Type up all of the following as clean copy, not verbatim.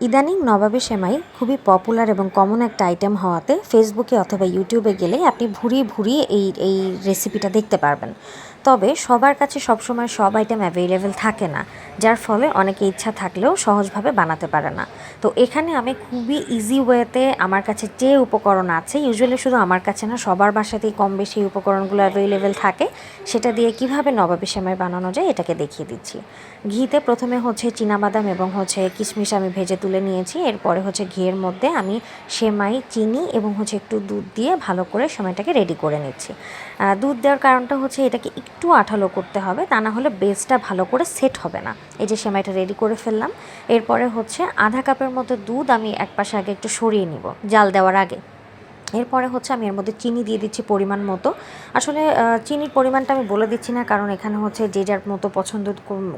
ইদানিং নবাবী সেমাই খুবই পপুলার এবং কমন একটা আইটেম হওয়াতে ফেসবুকে অথবা ইউটিউবে গেলে আপনি ভুরিয়ে ভুরিয়ে এই রেসিপিটা দেখতে পারবেন। তবে সবার কাছে সবসময় সব আইটেম অ্যাভেলেবেল থাকে না, যার ফলে অনেকে ইচ্ছা থাকলেও সহজভাবে বানাতে পারে না। তো এখানে আমি খুবই ইজি ওয়েতে আমার কাছে যে উপকরণ আছে, ইউজুয়ালি শুধু আমার কাছে না সবার বাসাতেই কম বেশি এই উপকরণগুলো অ্যাভেলেবেল থাকে, সেটা দিয়ে কিভাবে নবাবী সেমাই বানানো যায় এটাকে দেখিয়ে দিচ্ছি। ঘিতে প্রথমে হচ্ছে চীনাবাদাম এবং হচ্ছে কিশমিশ আমি ভেজে তুলে নিয়েছি। এরপরে হচ্ছে ঘিয়ের মধ্যে আমি সেমাই, চিনি এবং হচ্ছে একটু দুধ দিয়ে ভালো করে সেমাইটাকে রেডি করে নিচ্ছি। দুধ দেওয়ার কারণটা হচ্ছে এটাকে একটু আঠালো করতে হবে, তা না হলে বেসটা ভালো করে সেট হবে না। এই যে সেমাইটা রেডি করে ফেললাম। এরপরে হচ্ছে আধা কাপের মতো দুধ আমি একপাশে আগে একটু সরিয়ে নিব জাল দেওয়ার আগে। এরপরে হচ্ছে আমি এর মধ্যে চিনি দিয়ে দিচ্ছি পরিমাণ মতো। আসলে চিনির পরিমাণটা আমি বলে দিচ্ছি না, কারণ এখানে হচ্ছে যে যার মতো পছন্দ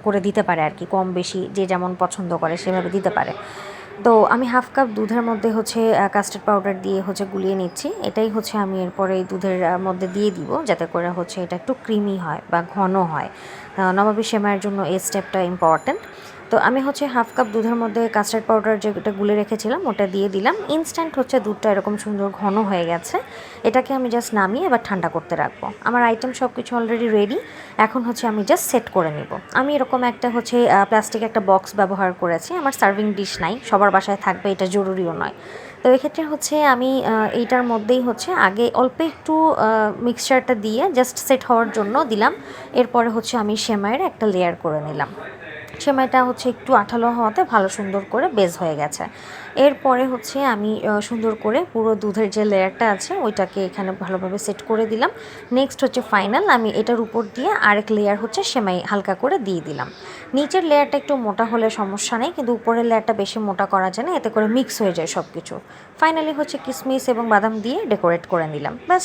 করে দিতে পারে আর কি, কম বেশি যে যেমন পছন্দ করে সেভাবে দিতে পারে। তো আমি হাফ কাপ দুধের মধ্যে হচ্ছে কাস্টার্ড পাউডার দিয়ে হচ্ছে গুলিয়ে নিচ্ছি। এটাই হচ্ছে আমি এরপরে এই দুধের মধ্যে দিয়ে দিব, যাতে করে হচ্ছে এটা একটু ক্রিমি হয় বা ঘন হয়। নবাবী সেমাইয়ের জন্য এই স্টেপটা ইম্পর্ট্যান্ট। তো আমি হচ্ছে হাফ কাপ দুধের মধ্যে কাস্টার্ড পাউডার যেটা গুলে রেখেছিলাম ওটা দিয়ে দিলাম। ইনস্ট্যান্ট হচ্ছে দুধটা এরকম সুন্দর ঘন হয়ে গেছে। এটাকে আমি জাস্ট নামিয়ে এবার ঠান্ডা করতে রাখবো। আমার আইটেম সব কিছু অলরেডি রেডি। এখন হচ্ছে আমি জাস্ট সেট করে নিব। আমি এরকম একটা হচ্ছে প্লাস্টিক একটা বক্স ব্যবহার করেছি। আমার সার্ভিং ডিশ নাই, সবার বাসায় থাকবে এটা জরুরিও নয়। তো এক্ষেত্রে হচ্ছে আমি এইটার মধ্যেই হচ্ছে আগে অল্প একটু মিক্সচারটা দিয়ে জাস্ট সেট হওয়ার জন্য দিলাম। এরপরে হচ্ছে আমি সেমাইয়ের একটা লেয়ার করে নিলাম। সেমাইটা হচ্ছে একটু আঠালো হওয়াতে ভালো সুন্দর করে বেজ হয়ে গেছে। এরপরে হচ্ছে আমি সুন্দর করে পুরো দুধের যে লেয়ারটা আছে ওইটাকে এখানে ভালোভাবে সেট করে দিলাম। নেক্সট হচ্ছে ফাইনাল আমি এটার উপর দিয়ে আরেক লেয়ার হচ্ছে সেমাই হালকা করে দিয়ে দিলাম। নিচের লেয়ারটা একটু মোটা হলে সমস্যা নেই, কিন্তু উপরের লেয়ারটা বেশি মোটা করা যায় না, এতে করে মিক্স হয়ে যায় সব কিছু। ফাইনালি হচ্ছে কিশমিশ এবং বাদাম দিয়ে ডেকোরেট করে নিলাম, ব্যাস।